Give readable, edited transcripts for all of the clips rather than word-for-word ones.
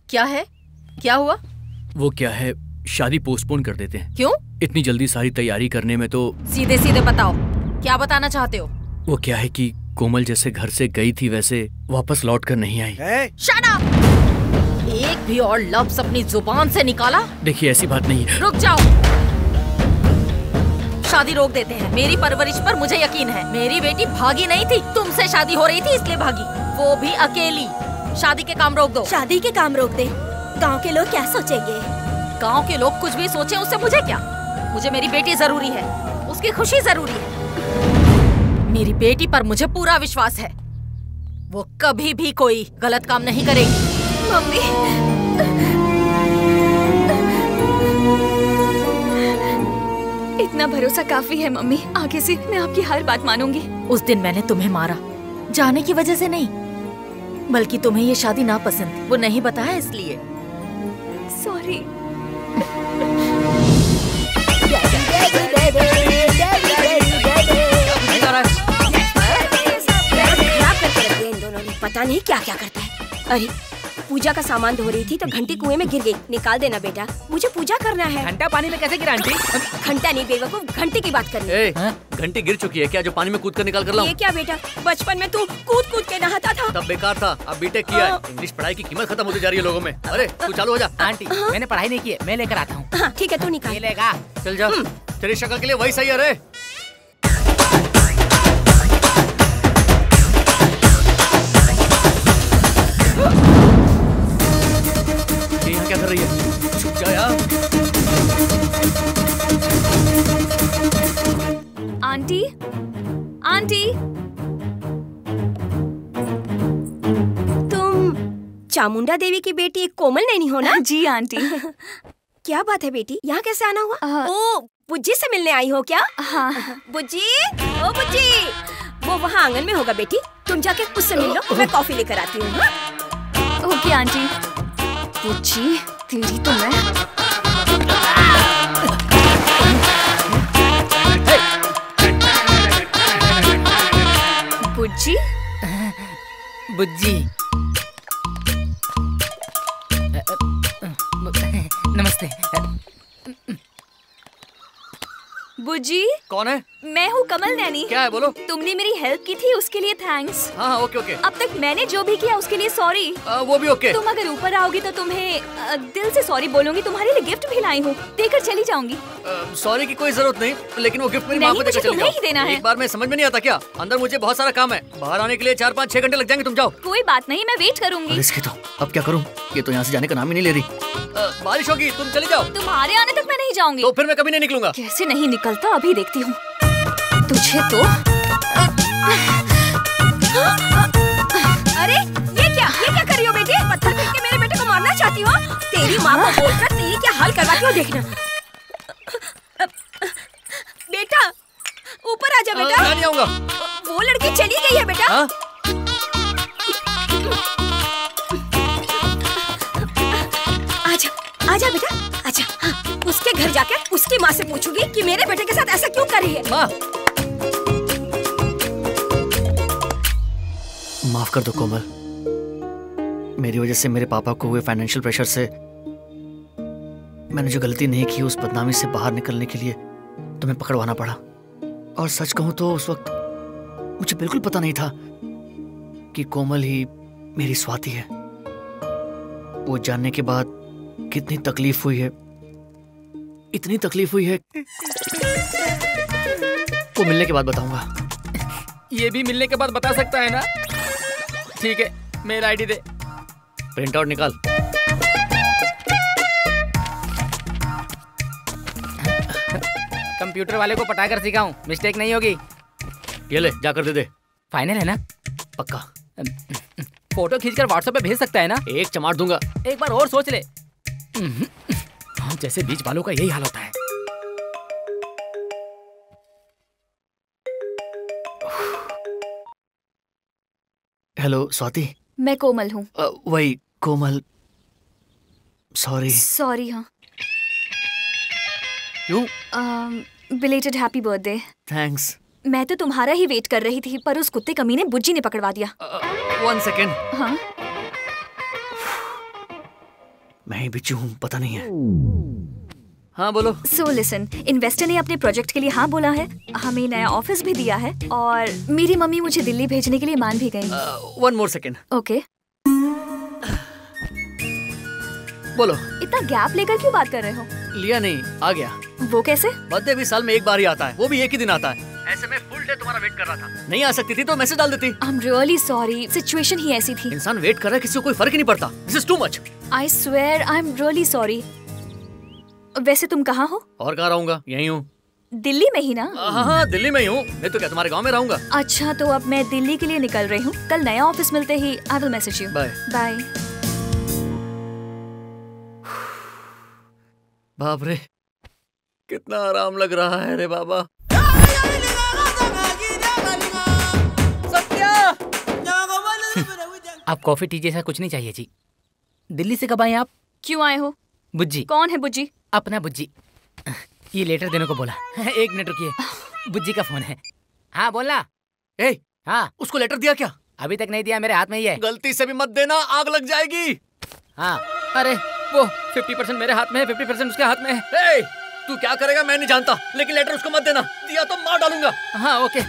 क्या है? क्या हुआ? वो क्या है, शादी पोस्टपोन कर देते हैं। क्यों? इतनी जल्दी सारी तैयारी करने में तो। सीधे सीधे बताओ, क्या बताना चाहते हो? वो क्या है कि कोमल जैसे घर से गई थी वैसे वापस लौट कर नहीं आई। Shut up! एक भी और लफ्ज़ अपनी जुबान से निकाला? देखिए ऐसी बात नहीं है। रुक जाओ, शादी रोक देते हैं। मेरी परवरिश पर मुझे यकीन है। मेरी बेटी भागी नहीं थी, तुमसे शादी हो रही थी इसलिए भागी, वो भी अकेली। शादी के काम रोक दो। शादी के काम रोक दे? गांव के लोग क्या सोचेंगे? गांव के लोग कुछ भी सोचें उससे मुझे क्या। मुझे मेरी बेटी जरूरी है, उसकी खुशी जरूरी है। मेरी बेटी पर मुझे पूरा विश्वास है, वो कभी भी कोई गलत काम नहीं करेगी। मम्मी, इतना भरोसा काफी है मम्मी। आगे से मैं आपकी हर बात मानूंगी। उस दिन मैंने तुम्हें मारा, जाने की वजह से नहीं, बल्कि तुम्हें ये शादी नापसंद थी, वो नहीं बताया इसलिए। सॉरी। पता नहीं क्या क्या करता है। अरे पूजा का सामान धो रही थी तो घंटी कुएं में गिर गई। निकाल देना बेटा, मुझे पूजा करना है। घंटा पानी में कैसे गिरा आंटी? घंटा नहीं बेवकूफ, घंटी की बात करनी है। घंटी गिर चुकी है क्या, जो पानी में कूद कर निकाल कर लाऊं? ये क्या बेटा, बचपन में तू कूद कूद के नहाता था। तब बेकार था, अब बीटेक किया है। इंग्लिश पढ़ाई की कीमत खत्म होती जा रही है लोगों में। अरे तू चालू हो जा। आंटी मैंने पढ़ाई नहीं की है, मैं लेकर आता हूँ। हाँ ठीक है, तू निकाल। लेगा। चल जा, तेरी शक्ल के लिए वही सही है। रे यहाँ क्या कर रही है? छुप जा यार। आंटी, आंटी, तुम चामुंडा देवी की बेटी कोमल नैनी हो ना? जी आंटी। क्या बात है बेटी, यहाँ कैसे आना हुआ? ओ बुज्जी से मिलने आई हो क्या? हाँ। बुज्जी, ओ बुज्जी, वो वहाँ आंगन में होगा बेटी, तुम जाके उससे मिल लो, मैं कॉफी लेकर आती हूँ। Okay aunty. बुज्जी, तेरी तो मैं। बुज्जी, बुज्जी, नमस्ते। बुज्जी। कौन है? मैं हूँ कमल नैनी। क्या है बोलो? तुमने मेरी हेल्प की थी उसके लिए थैंक्स। हाँ ओके ओके। अब तक मैंने जो भी किया उसके लिए सॉरी। वो भी ओके। तुम अगर ऊपर आओगी तो तुम्हें दिल से सॉरी बोलूंगी। तुम्हारे लिए गिफ्ट भी लाई हूँ, देकर चली जाऊंगी। सॉरी की कोई जरूरत नहीं, लेकिन वो गिफ्ट मेरी माँ को देकर चली जाओ। ही देना है। एक बार में समझ में नहीं आता क्या? अंदर मुझे बहुत सारा काम है, बाहर आने के लिए 4-5-6 घंटे लग जाएंगे। तुम जाओ। कोई बात नहीं, मैं वेट करूंगी। इसकी तो अब क्या करूँ, ये तो यहाँ से जाने का नाम ही नहीं ले रही। बारिश होगी, तुम चली जाओ। तुम्हारे आने तक मैं नहीं जाऊंगी। तो फिर मैं कभी नहीं निकलूंगा। कैसे नहीं निकलता, अभी देखती हूँ तुझे तो। अरे ये क्या कर रही हो बेटी? पत्थर फेंक के मेरे बेटे को मारना चाहती हो? तेरी माँ को बोलकर तेरी क्या हाल करवाती हो देखना। बेटा ऊपर आजा बेटा। मैं नहीं आऊंगा। वो लड़की चली गई है बेटा। आजा आजा बेटा आजा। हाँ, उसके घर जाकर उसकी माँ से पूछूंगी कि मेरे बेटे के साथ ऐसा क्यों कर रही है। माँ माफ कर दो कोमल, मेरी वजह से मेरे पापा को हुए फाइनेंशियल प्रेशर से मैंने जो गलती नहीं की उस बदनामी से बाहर निकलने के लिए तुम्हें पकड़वाना पड़ा। और सच कहूं तो उस वक्त मुझे बिल्कुल पता नहीं था कि कोमल ही मेरी स्वाति है। वो जानने के बाद कितनी तकलीफ हुई है, इतनी तकलीफ हुई है। वो मिलने के बाद बताऊंगा। ये भी मिलने के बाद बता सकता है ना? ठीक है, मेरा आईडी दे। प्रिंट आउट निकाल। कंप्यूटर वाले को पटाकर सिखाऊं, मिस्टेक नहीं होगी। ये ले, जाकर दे दे। फाइनल है ना? पक्का। फोटो खींचकर व्हाट्सएप पे भेज सकता है ना? एक चमाट दूंगा। एक बार और सोच ले। हम जैसे बीच वालों का यही हाल होता है। हेलो स्वाति। मैं कोमल हूँ। वही कोमल। सॉरी। सॉरी। हाँ क्यों? Belated happy birthday. थैंक्स। मैं तो तुम्हारा ही वेट कर रही थी, पर उस कुत्ते कमीने बुज्जी ने पकड़वा दिया। 1 सेकेंड। हाँ मैं ही बिच्छू हूँ, पता नहीं है। हाँ बोलो। सो लिसन, इन्वेस्टर ने अपने प्रोजेक्ट के लिए हाँ बोला है, हमें नया ऑफिस भी दिया है और मेरी मम्मी मुझे दिल्ली भेजने के लिए मान भी गई। 1 more second। ओके। बोलो। इतना गैप लेकर क्यों बात कर रहे हो? लिया नहीं, आ गया। वो कैसे? बर्थडे भी साल में एक बार ही आता है, वो भी एक ही दिन आता है। ऐसे में फुल डे तुम्हारा वेट कर रहा था, नहीं आ सकती थी तो मैसेज डाल देती। I'm really sorry, सिचुएशन ही ऐसी थी। इंसान वेट कर रहा है, किसी को कोई फर्क ही नहीं पड़ता। This is too much। I swear I'm really sorry। वैसे तुम कहाँ हो? और कहाँ रहूंगा, यहीं हूँ। दिल्ली में ही ना? हाँ, दिल्ली में ही हूँ। मैं तो क्या तुम्हारे गांव में रहूंगा। अच्छा, तो अब मैं दिल्ली के लिए निकल रही हूँ। कल नया ऑफिस मिलते ही I will message you। Bye. Bye. बाप रे, कितना आराम लग रहा है रे बाबा। आप कॉफी टी जैसा कुछ नहीं चाहिए जी। दिल्ली से कब आए आप? क्यों आए हो? बुज्जी। कौन है बुज्जी? अपना बुज्जी। ये लेटर देने को बोला। 1 मिनट रुकिए, बुज्जी का फोन है। हाँ बोलना। हाँ, उसको लेटर दिया क्या? अभी तक नहीं दिया, मेरे हाथ में ही है। गलती से भी मत देना, आग लग जाएगी। हाँ, अरे वो 50% मेरे हाथ में है, 50% उसके हाथ में है। तू क्या करेगा मैं नहीं जानता, लेकिन लेटर उसको मत देना, दिया तो मार डालूंगा। हाँ ओके।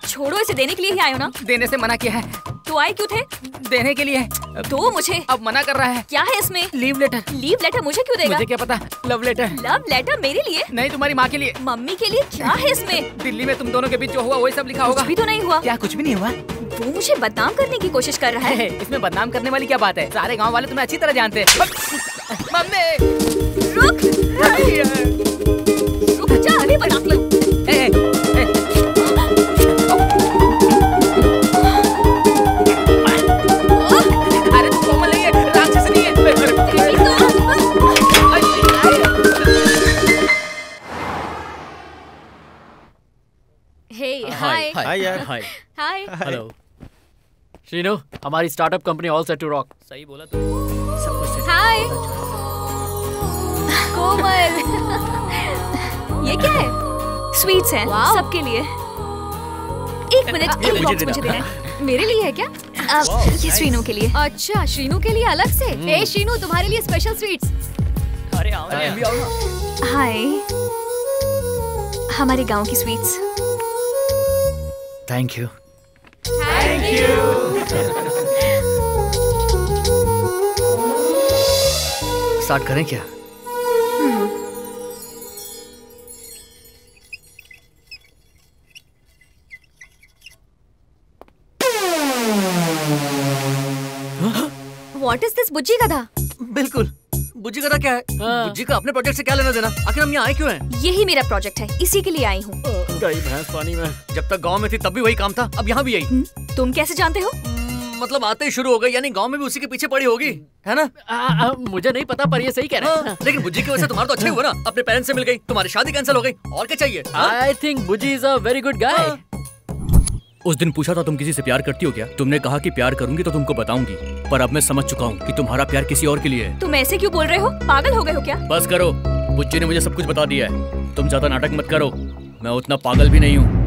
छोड़ो, इसे देने के लिए ही आए हो ना? देने से मना किया है। तो आए क्यों थे? देने के लिए। तो मुझे अब मना कर रहा है। क्या है इसमें? Leave letter. लीव लेटर मुझे क्यों देगा? मुझे क्या पता। Love letter. लव लेटर मेरे लिए? नहीं, तुम्हारी माँ के लिए। मम्मी के लिए? क्या है इसमें? दिल्ली में तुम दोनों के बीच जो हुआ वही सब लिखा होगा। कुछ भी तो नहीं हुआ। क्या कुछ भी नहीं हुआ? वो मुझे बदनाम करने की कोशिश कर रहा है। इसमें बदनाम करने वाली क्या बात है? सारे गांव वाले तुम्हें अच्छी तरह जानते हैं। मम्मी रुक जा, अभी बताती हूँ। अरे कोमल नहीं है, राक्षस नहीं है। Hey, hi. हाय यार। हाय। Hi. हेलो शीनू, हमारी startup company all set to rock. सही बोला तू। सब कुछ set Hi. कोमल। ये क्या है? स्वीट्स हैं सबके लिए। एक मिनट, एक बॉक्स मुझे देना है। मेरे लिए है क्या? ये श्रीनू के लिए। अच्छा, श्रीनू के लिए अलग से। हे श्रीनू, तुम्हारे लिए स्पेशल स्वीट्स। अरे आओ ना, भी आओ ना। हाय, हमारे गांव की स्वीट्स। Thank you. स्टार्ट करें क्या? What is this बुज्जी गधा? बिल्कुल, बुज्जी गधा क्या है? बुज्जी का अपने प्रोजेक्ट से क्या लेना देना? आखिर हम यहाँ आए क्यों हैं? यही मेरा प्रोजेक्ट है, इसी के लिए आई हूँ। गई भैंस पानी में। जब तक गांव में थी तब भी वही काम था, अब यहाँ भी यही। तुम कैसे जानते हो? मतलब आते ही शुरू हो गई, यानी गांव में भी उसी के पीछे पड़ी होगी, है ना? मुझे नहीं पता, पर ये सही कह रहे हैं। लेकिन बुज्जी की वजह से तुम्हारा तो अच्छा ही हुआ ना, अपने पेरेंट्स से मिल गई, तुम्हारी शादी कैंसिल हो गई, और क्या चाहिए? I think Bujji is a very good guy. उस दिन पूछा था तुम किसी से प्यार करती हो क्या? तुमने कहा कि प्यार करूंगी तो तुमको बताऊंगी, पर अब मैं समझ चुका हूँ कि तुम्हारा प्यार किसी और के लिए है। तुम ऐसे क्यों बोल रहे हो? पागल हो गए हो क्या? बस करो, बुच्ची ने मुझे सब कुछ बता दिया है। तुम ज्यादा नाटक मत करो, मैं उतना पागल भी नहीं हूँ।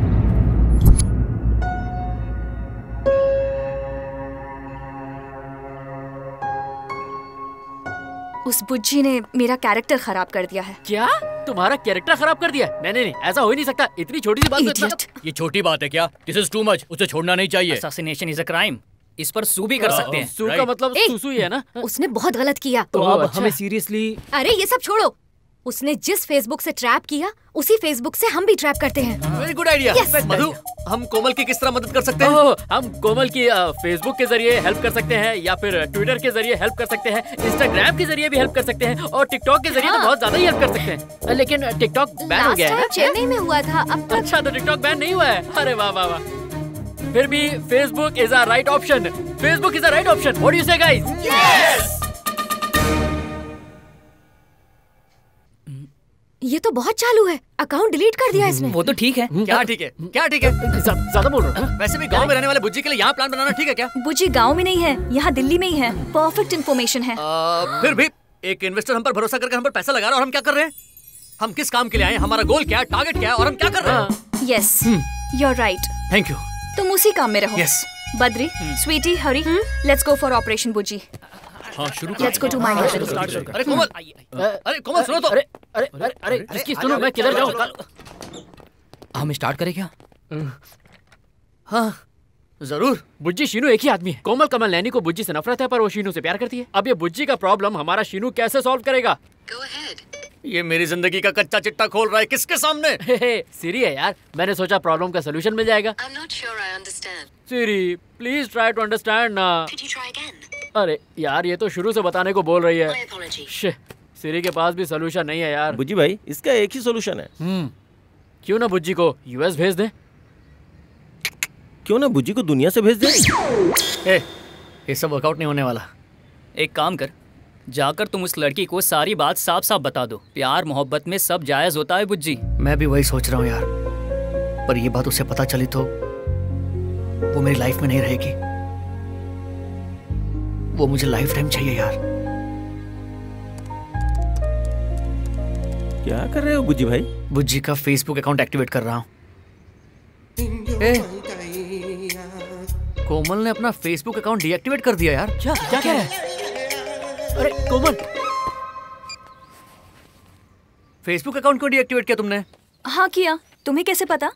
उस बुज्जी ने मेरा कैरेक्टर खराब कर दिया है। क्या? तुम्हारा कैरेक्टर खराब कर दिया? नहीं नहीं नहीं, ऐसा हो ही नहीं सकता। इतनी छोटी सी बात को Idiot. ये छोटी बात है क्या? दिस इज टू मच, उसे छोड़ना नहीं चाहिए। Assassination is a crime. इस पर सू भी कर सकते हैं। सू का मतलब सुसु ही है ना? उसने बहुत गलत किया। तो अब हमें सीरियसली। अरे ये सब छोड़ो, उसने जिस फेसबुक से ट्रैप किया उसी फेसबुक से हम भी ट्रैप करते हैं। Very good idea. मधु, हम कोमल की किस तरह मदद कर सकते हैं? हम कोमल की फेसबुक के जरिए हेल्प कर सकते हैं, या फिर ट्विटर के जरिए हेल्प कर सकते हैं, इंस्टाग्राम के जरिए भी हेल्प कर सकते हैं, और टिकटॉक के जरिए तो बहुत ज्यादा ही हेल्प कर सकते हैं। लेकिन टिकटॉक बैन हो गया है। चेन्नई में हुआ था, अब तक। अच्छा, तो टिकटॉक बैन नहीं हुआ है? अरे वाह वाह वाह। फिर भी Facebook is a right option. Facebook is a right option. What do you से गाइस? यस! ये तो बहुत चालू है, अकाउंट डिलीट कर दिया इसने। वो तो ठीक है। क्या ठीक है? क्या ठीक है? ज्यादा बोल रहे हो? वैसे भी गांव में रहने वाले बुज्जी के लिए यहाँ प्लान बनाना ठीक है क्या? बुज्जी गांव में नहीं है, यहाँ दिल्ली में ही है। परफेक्ट इन्फॉर्मेशन है। फिर भी एक इन्वेस्टर हम पर भरोसा करके हम पर पैसा लगा रहा है, और हम क्या कर रहे हैं? हम किस काम के लिए आए? हमारा गोल क्या है? टारगेट क्या है? और हम क्या कर रहे हैं? Yes, you are right. Thank you. तुम उसी काम में रहो। Yes. Badri, sweety, Hari, let's go for operation Bujji. हाँ शुरू Let's go to my house. अरे कोमल, अरे कोमल सुनो तो। अरे अरे अरे अरे इसकी सुनो, मैं किधर जाऊँ? हम स्टार्ट करें क्या? हाँ जरूर। बुज्जी शीनू एक ही आदमी है। कोमल कमल नैनी को बुज्जी से नफरत है पर वो शीनू से प्यार करती है। अब ये बुज्जी का प्रॉब्लम हमारा शीनू कैसे सॉल्व करेगा? ये मेरी जिंदगी का कच्चा चिट्टा खोल रहा है किसके सामने? सीरी है यार, मैंने सोचा प्रॉब्लम का सोल्यूशन मिल जाएगा। सीरी प्लीज ट्राई टू अंडरस्टैंड ना। अरे यार ये तो शुरू से बताने को बोल रही है। शिट, सीरी के पास भी सोल्यूशन नहीं है यार। बुज्जी भाई इसका एक ही सोल्यूशन है। क्यों ना बुज्जी को यूएस भेज दे? क्यों ना बुज्जी को दुनिया से भेज दे? ये सब वर्कआउट नहीं होने वाला। एक काम कर, जाकर तुम उस लड़की को सारी बात साफ साफ बता दो। प्यार मोहब्बत में सब जायज होता है बुज्जी। मैं भी वही सोच रहा हूँ यार, पर ये बात उसे पता चली तो वो मेरी लाइफ में नहीं रहेगी। वो मुझे लाइफ टाइम चाहिए यार। क्या कर रहे हो बुज्जी भाई? बुज्जी का फेसबुक अकाउंट एक्टिवेट कर रहा हूँ। कोमल ने अपना फेसबुक अकाउंट डीएक्टिवेट कर दिया यार। क्या क्या कह रहा है? अरे कोमल, फेसबुक अकाउंट को डीएक्टिवेट किया तुमने? हाँ किया। तुम्हें कैसे पता?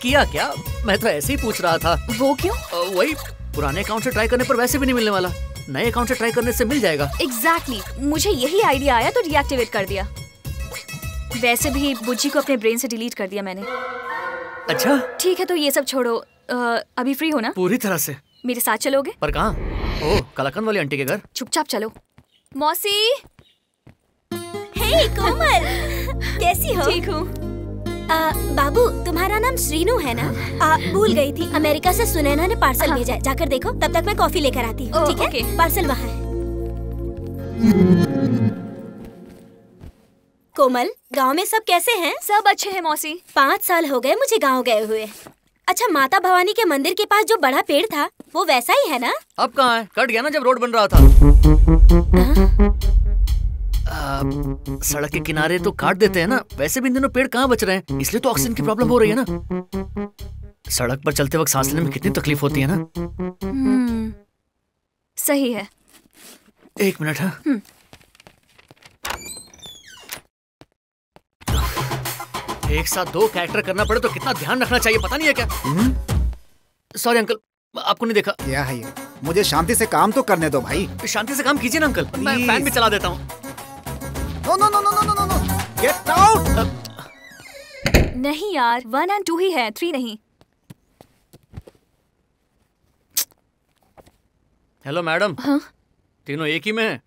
किया क्या? मैं तो ऐसे ही पूछ रहा था। वो क्यों? वही, पुराने अकाउंट से ट्राई करने पर वैसे भी नहीं मिलने वाला, नए अकाउंट से ट्राई करने से मिल जाएगा। एग्जैक्टली, मुझे यही आइडिया आया तो डीएक्टिवेट कर दिया। वैसे भी बुज्जी को अपने ब्रेन से डिलीट कर दिया मैंने। अच्छा ठीक है तो ये सब छोड़ो, अभी फ्री हो ना? पूरी तरह से। मेरे साथ चलोगे? पर कहाँ? ओह, कलाकंद वाली आंटी के घर। चुपचाप चलो। मौसी। हे कोमल, कैसी हो? ठीक हूँ। बाबू तुम्हारा नाम श्रीनू है ना? भूल गई थी, अमेरिका से सुनैना ने पार्सल भेजा है, जाकर देखो। तब तक मैं कॉफी लेकर आती हूँ। ठीक है? पार्सल वहाँ है। कोमल, गांव में सब कैसे हैं? सब अच्छे हैं मौसी। 5 साल हो गए मुझे गांव गए हुए। अच्छा, माता भवानी के मंदिर के पास जो बड़ा पेड़ था वो वैसा ही है ना? अब कहाँ है? कट गया ना जब रोड बन रहा था। सड़क के किनारे तो काट देते हैं ना, वैसे भी इन दिनों पेड़ कहाँ बच रहे हैं, इसलिए तो ऑक्सीजन की प्रॉब्लम हो रही है ना। सड़क पर चलते वक्त सांस लेने में कितनी तकलीफ होती है ना। सही है। एक मिनट। हाँ एक साथ 2 कैरेक्टर करना पड़े तो कितना ध्यान रखना चाहिए, पता नहीं है क्या? सॉरी अंकल, आपको नहीं देखा। क्या है ये? मुझे शांति से काम तो करने दो भाई। शांति से काम कीजिए ना अंकल, मैं फैन भी चला देता हूँ। No no no no no no no, get out. नहीं यार, 1 और 2 ही है, 3 नहीं। Hello madam. हाँ? तीनों एक ही में हैं।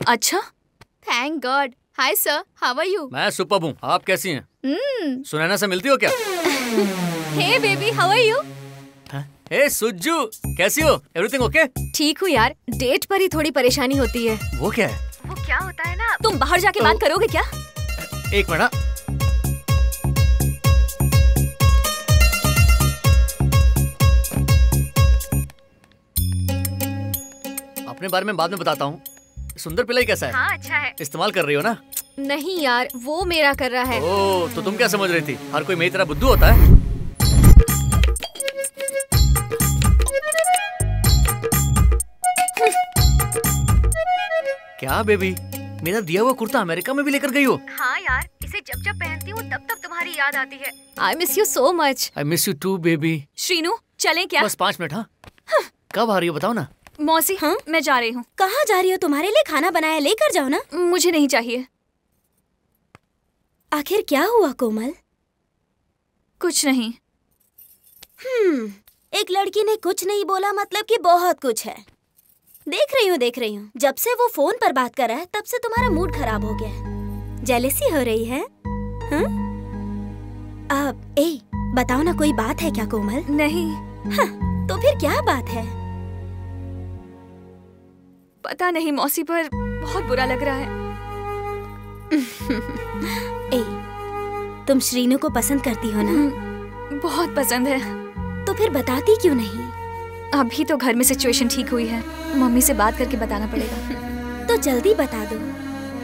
अच्छा, thank God. Hi sir, how are you? मैं सुपर्ब हूँ, आप कैसी हैं? सुनैना से मिलती हो क्या? Hey baby, how are you? Hey Sujju, कैसी हो? Everything okay? ठीक हूँ यार, डेट पर ही थोड़ी परेशानी होती है। वो क्या है? वो क्या होता है ना, तुम बाहर जाके बात करोगे क्या? एक मिनट। अपने बारे में बाद में बताता हूँ। सुंदर पिल्लाई कैसा है? हाँ अच्छा है। इस्तेमाल कर रही हो ना? नहीं यार, वो मेरा कर रहा है। ओह, तो तुम क्या समझ रही थी? हर कोई मेरी तरह बुद्धू होता है? क्या बेबी, मेरा दिया हुआ कुर्ता अमेरिका में भी लेकर गई हो? हाँ यार, इसे जब जब पहनती हूँ तब तब तुम्हारी याद आती है। I miss you so much। I miss you too baby। Srinu, चलें क्या? बस 5 मिनट। हाँ कब आ रही हो बताओ ना। मौसी, हाँ मैं जा रही हूँ। कहाँ जा रही हो? तुम्हारे लिए खाना बनाया, लेकर जाओ ना। मुझे नहीं चाहिए। आखिर क्या हुआ कोमल? कुछ नहीं। एक लड़की ने कुछ नहीं बोला मतलब कि बहुत कुछ है। देख रही हूँ। जब से वो फोन पर बात कर रहा है तब से तुम्हारा मूड खराब हो गया है। जेलसी हो रही है? बताओ ना, कोई बात है क्या कोमल? नहीं। तो फिर क्या बात है? पता नहीं मौसी, पर बहुत बुरा लग रहा है। तुम श्रीनू को पसंद करती हो ना? बहुत पसंद है। तो फिर बताती क्यों नहीं? अभी तो घर में सिचुएशन ठीक हुई है, मम्मी से बात करके बताना पड़ेगा। तो जल्दी बता दो।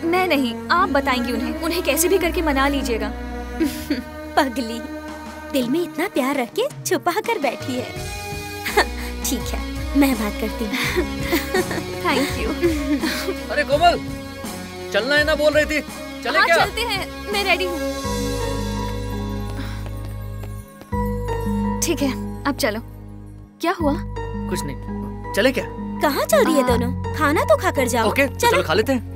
मैं नहीं, आप बताएंगी उन्हें कैसे भी करके मना लीजिएगा। पगली, दिल में इतना प्यार रख के छुपा कर बैठी है। ठीक है, मैं बात करती हूँ। Thank you. अरे कोमल, चलना है ना बोल रही थी, चले क्या? चलते हैं, मैं रेडी हूँ। ठीक है, अब चलो। क्या हुआ? कुछ नहीं, चले क्या? कहाँ चल रही है दोनों? खाना तो खाकर जाओ। ओके, चलो खा लेते हैं।